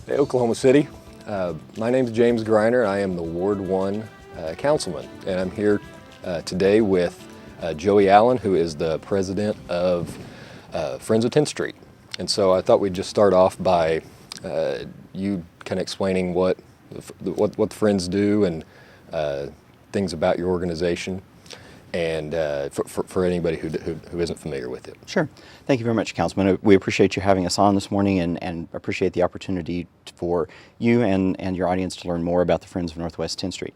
Hey, Oklahoma City. My name is James Griener. I am the Ward 1 councilman, and I'm here today with Joey Allen, who is the president of Friends of 10th Street. And so I thought we'd just start off by you kind of explaining what the Friends do and things about your organization, and for anybody who isn't familiar with it. Sure. Thank you very much, Councilman. We appreciate you having us on this morning and appreciate the opportunity for you and your audience to learn more about the Friends of Northwest 10th Street.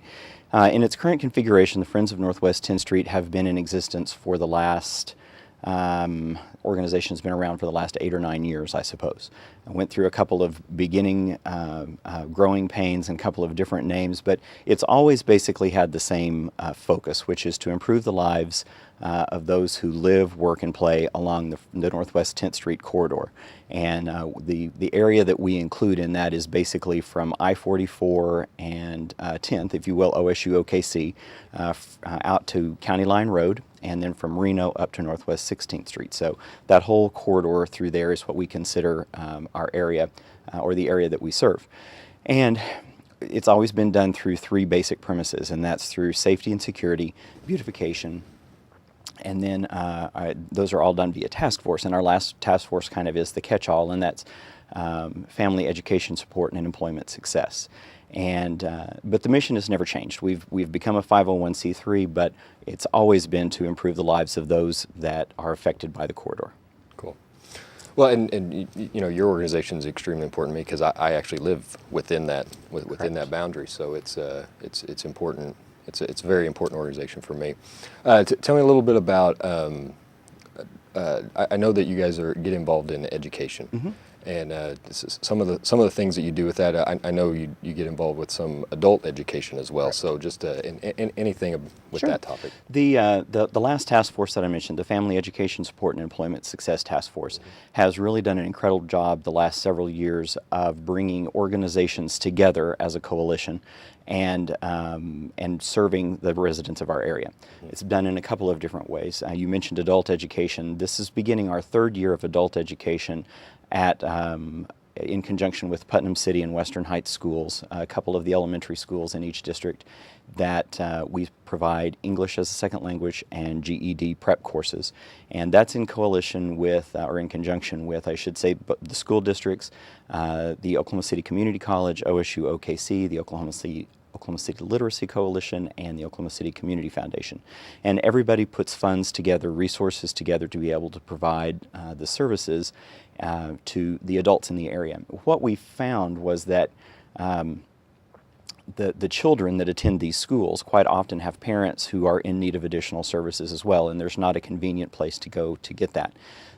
In its current configuration, the Friends of Northwest 10th Street have been in existence for the last organization's been around for the last 8 or 9 years, I suppose. I went through a couple of beginning growing pains and a couple of different names, but it's always basically had the same focus, which is to improve the lives of those who live, work, and play along the Northwest 10th Street corridor. And the area that we include in that is basically from I-44 and 10th, if you will, OSU OKC, out to County Line Road, and then from Reno up to Northwest 16th Street. So that whole corridor through there is what we consider our area, or the area that we serve. And it's always been done through 3 basic premises, and that's through safety and security, beautification, and then those are all done via task force. And our last task force kind of is the catch-all, and that's family education support and employment success. And but the mission has never changed. We've become a 501c3, but it's always been to improve the lives of those that are affected by the corridor. Cool. Well, and you know, your organization is extremely important to me because I actually live within that that boundary. So it's important. It's a very important organization for me. Tell me a little bit about. I know that you guys get involved in education. Mm-hmm. And some of the things that you do with that, I know you get involved with some adult education as well. Correct. So just anything with that topic. The last task force that I mentioned, the Family Education Support and Employment Success Task Force, has really done an incredible job the last several years of bringing organizations together as a coalition and serving the residents of our area. It's done in a couple of different ways. You mentioned adult education. This is beginning our 3rd year of adult education in conjunction with Putnam City and Western Heights schools, a couple of the elementary schools in each district, that we provide English as a second language and GED prep courses. And that's in coalition with, or in conjunction with, I should say, the school districts, the Oklahoma City Community College, OSU OKC, the Oklahoma City Literacy Coalition, and the Oklahoma City Community Foundation. And everybody puts funds together, resources together to be able to provide the services to the adults in the area. What we found was that the children that attend these schools quite often have parents who are in need of additional services as well, and there's not a convenient place to go to get that.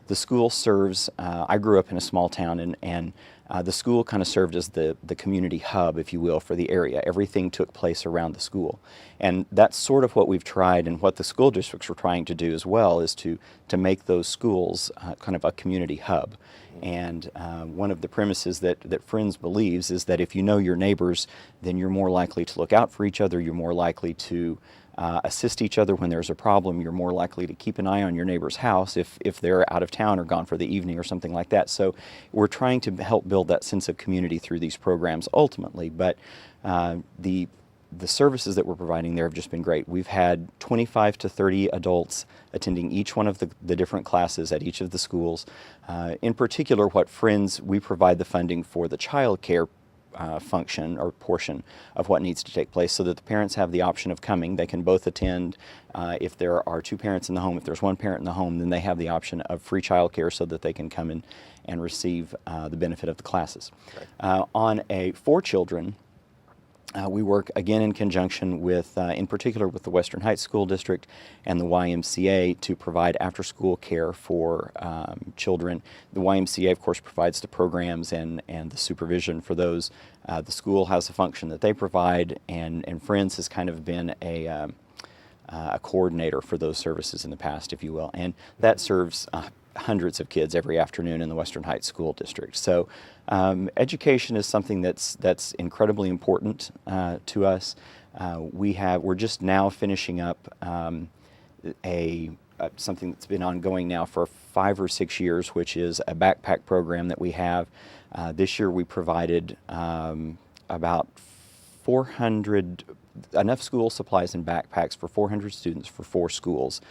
The school serves, I grew up in a small town, and the school kind of served as the community hub, if you will, for the area. Everything took place around the school. And that's sort of what we've tried, and what the school districts were trying to do as well, is to make those schools kind of a community hub. And one of the premises that Friends believes is that if you know your neighbors, then you're more likely to look out for each other, you're more likely to assist each other when there's a problem, you're more likely to keep an eye on your neighbor's house if they're out of town or gone for the evening or something like that. So we're trying to help build that sense of community through these programs ultimately, but the services that we're providing there have just been great. We've had 25 to 30 adults attending each one of the different classes at each of the schools. In particular, what Friends, we provide the funding for the child care function or portion of what needs to take place, so that the parents have the option of coming. They can both attend. If there are 2 parents in the home, if there's 1 parent in the home, then they have the option of free child care so that they can come in and receive the benefit of the classes. Right. For children, we work again in conjunction with, in particular with the Western Heights School District and the YMCA to provide after-school care for children. The YMCA, of course, provides the programs and the supervision for those. The school has a function that they provide, and Friends has kind of been a coordinator for those services in the past, if you will, and that serves hundreds of kids every afternoon in the Western Heights School District. So education is something that's incredibly important to us. We're just now finishing up something that's been ongoing now for 5 or 6 years, which is a backpack program that we have This year we provided about 400 enough school supplies and backpacks for 400 students for 4 schools.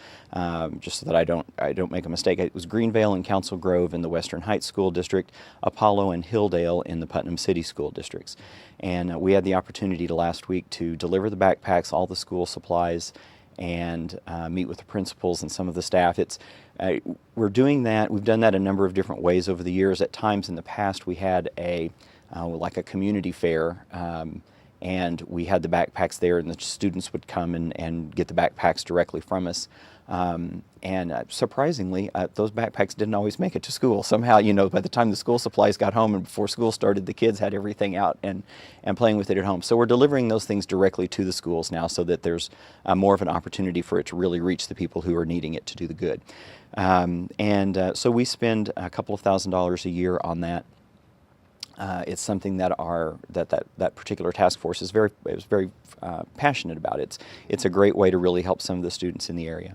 Just so that I don't make a mistake, it was Greenvale and Council Grove in the Western Heights School District, Apollo and Hilldale in the Putnam City School Districts. And we had the opportunity last week to deliver the backpacks, all the school supplies, and meet with the principals and some of the staff. We're doing that. We've done that a number of different ways over the years. At times in the past, we had like a community fair. And we had the backpacks there, and the students would come and get the backpacks directly from us. Surprisingly, those backpacks didn't always make it to school. Somehow, by the time the school supplies got home and before school started, the kids had everything out and playing with it at home. So we're delivering those things directly to the schools now, so that there's more of an opportunity for it to really reach the people who are needing it to do the good. So we spend a couple of $1,000s a year on that. It's something that that particular task force is very passionate about. It's a great way to really help some of the students in the area.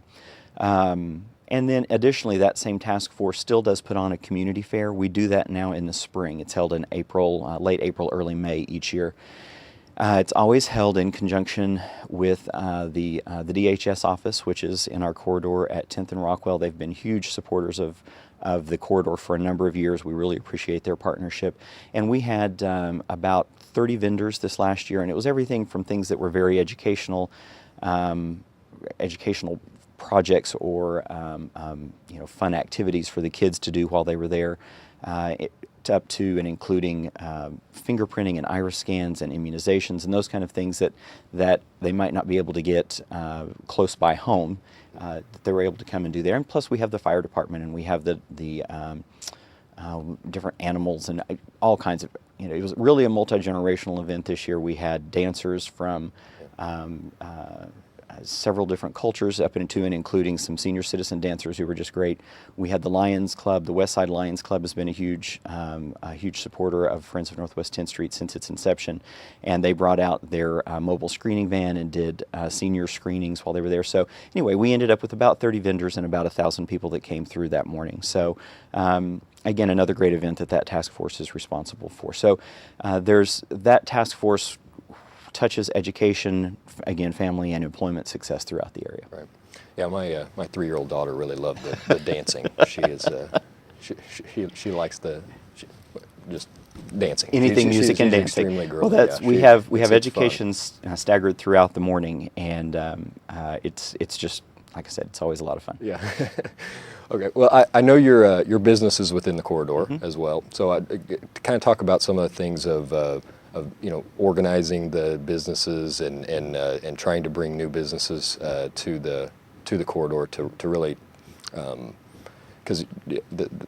And then additionally, that same task force still does put on a community fair. We do that now in the spring. It's held in April, late April, early May each year. It's always held in conjunction with the DHS office, which is in our corridor at 10th and Rockwell. They've been huge supporters of the corridor for a number of years. We really appreciate their partnership. And we had about 30 vendors this last year, and it was everything from things that were very educational projects or fun activities for the kids to do while they were there, up to and including fingerprinting and iris scans and immunizations and those kind of things that they might not be able to get close by home, that they were able to come and do there. And plus we have the fire department, and we have the different animals and all kinds of, it was really a multi-generational event this year. We had dancers from several different cultures up into and including some senior citizen dancers who were just great. We had the Lions Club. The West Side Lions Club has been a huge supporter of Friends of Northwest 10th Street since its inception, and they brought out their mobile screening van and did senior screenings while they were there. So anyway, we ended up with about 30 vendors and about 1,000 people that came through that morning. So again, another great event that task force is responsible for. So there's that task force touches education, again, family and employment success throughout the area. Right. Yeah, my 3-year-old daughter really loved the dancing. She is she likes just dancing. Anything music and dancing. Extremely girly. Well, we have education staggered throughout the morning, and it's just, like I said, it's always a lot of fun. Yeah. Okay. Well, I know your business is within the corridor as well. So I kind of talk about some of the things of organizing the businesses and trying to bring new businesses to the corridor to really, because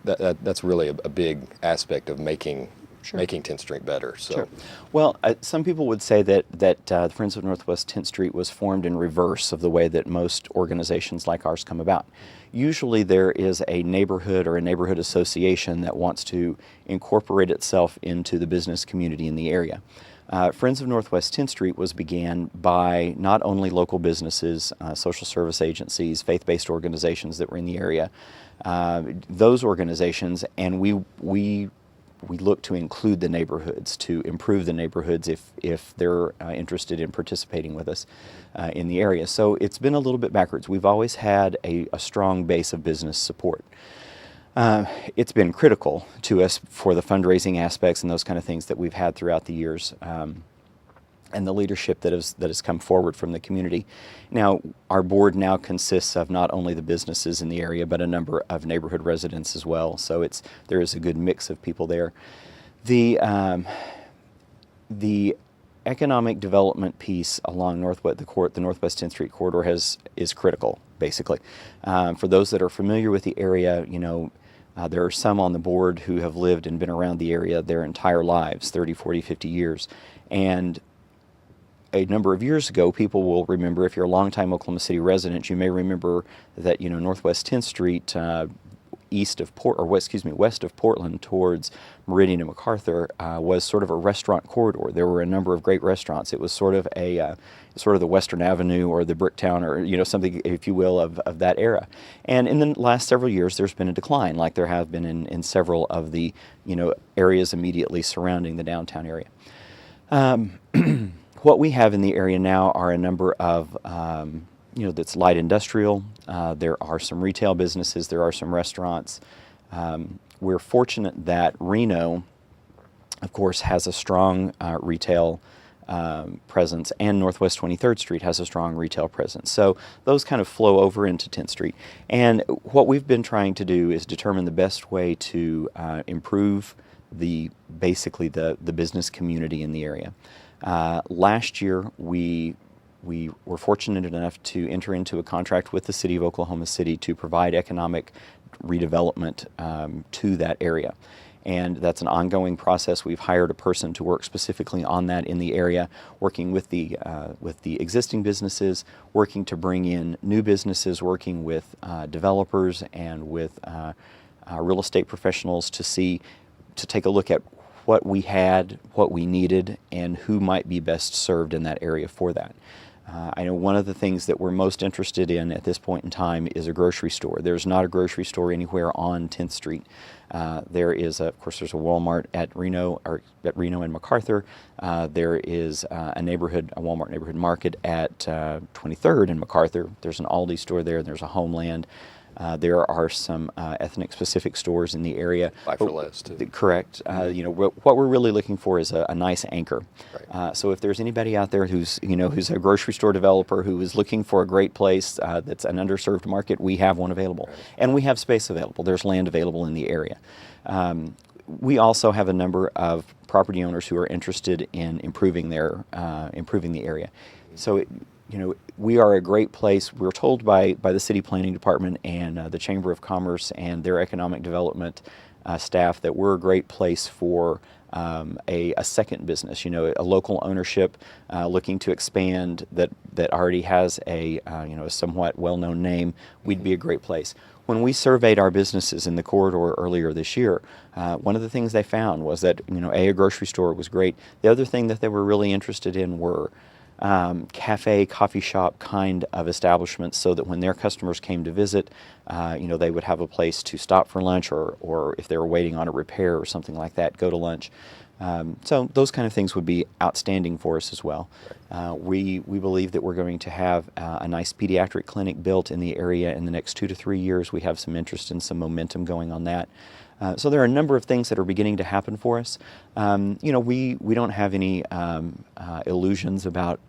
that's really a big aspect of making 10th Street better. So. Sure. Well, some people would say that the Friends of Northwest 10th Street was formed in reverse of the way that most organizations like ours come about. Usually there is a neighborhood or a neighborhood association that wants to incorporate itself into the business community in the area. Friends of Northwest 10th Street was began by not only local businesses, social service agencies, faith-based organizations that were in the area, those organizations, and we look to include the neighborhoods, to improve the neighborhoods if they're interested in participating with us in the area. So it's been a little bit backwards. We've always had a strong base of business support. It's been critical to us for the fundraising aspects and those kind of things that we've had throughout the years, and the leadership that has come forward from the community. Now, our board now consists of not only the businesses in the area, but a number of neighborhood residents as well. So there is a good mix of people there. The economic development piece along the Northwest 10th Street corridor is critical, basically. For those that are familiar with the area, there are some on the board who have lived and been around the area their entire lives, 30, 40, 50 years. And a number of years ago, people will remember, if you're a longtime Oklahoma City resident, you may remember that Northwest 10th Street west of Portland towards Meridian and MacArthur was sort of a restaurant corridor. There were a number of great restaurants. It was sort of the Western Avenue or the Bricktown, or something, if you will, of that era. And in the last several years, there's been a decline, like there have been in several of the areas immediately surrounding the downtown area. What we have in the area now are a number of that's light industrial. There are some retail businesses. There are some restaurants. We're fortunate that Reno, of course, has a strong retail presence, and Northwest 23rd Street has a strong retail presence. So those kind of flow over into 10th Street. And what we've been trying to do is determine the best way to improve basically the business community in the area. Last year, we were fortunate enough to enter into a contract with the City of Oklahoma City to provide economic redevelopment to that area. And that's an ongoing process. We've hired a person to work specifically on that in the area, working with the existing businesses, working to bring in new businesses, working with developers and with real estate professionals to take a look at what we had, what we needed, and who might be best served in that area for that. I know one of the things that we're most interested in at this point in time is a grocery store. There's not a grocery store anywhere on 10th Street. There's a Walmart at Reno and MacArthur. There is a Walmart neighborhood market at 23rd and MacArthur. There's an Aldi store there. There's a Homeland. There are some ethnic-specific stores in the area. Buy for less, too. Correct. What we're really looking for is a nice anchor. Right. So if there's anybody out there who's a grocery store developer who is looking for a great place that's an underserved market, we have one available. Right. And we have space available. There's land available in the area. We also have a number of property owners who are interested in improving the area. So we are a great place. We're told by the City Planning Department and the Chamber of Commerce and their economic development staff that we're a great place for a second business, a local ownership looking to expand that already has a somewhat well-known name. We'd be a great place. When we surveyed our businesses in the corridor earlier this year, one of the things they found was that a grocery store was great. The other thing that they were really interested in were cafe, coffee shop kind of establishments, so that when their customers came to visit, they would have a place to stop for lunch, or if they were waiting on a repair or something like that, go to lunch. So those kind of things would be outstanding for us as well. We believe that we're going to have a nice pediatric clinic built in the area in the next 2 to 3 years. We have some interest and some momentum going on that. So there are a number of things that are beginning to happen for us. We don't have any illusions about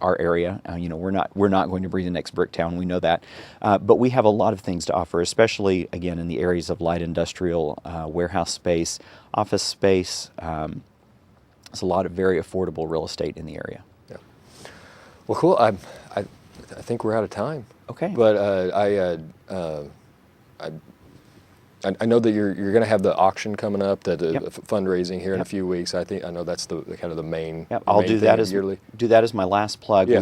our area. We're not going to be the next Bricktown. We know that, but we have a lot of things to offer, especially again in the areas of light industrial, warehouse space, office space. There's a lot of very affordable real estate in the area. Yeah. Well, cool. I think we're out of time. Okay. But I know that you're going to have the auction coming up, fundraising here in a few weeks. I know that's the kind of the main. Yep, I'll do that as my last plug. Yeah.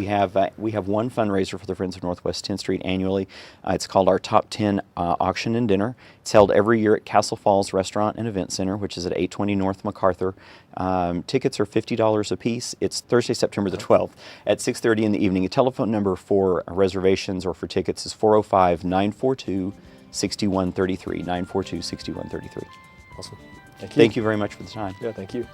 We have one fundraiser for the Friends of Northwest 10th Street annually. It's called our Top 10 Auction and Dinner. It's held every year at Castle Falls Restaurant and Event Center, which is at 820 North MacArthur. Tickets are $50 a piece. It's Thursday, September the 12th at 6:30 in the evening. A telephone number for reservations or for tickets is 405-942-6133, 942-6133. Awesome. Thank you very much for the time. Yeah, thank you.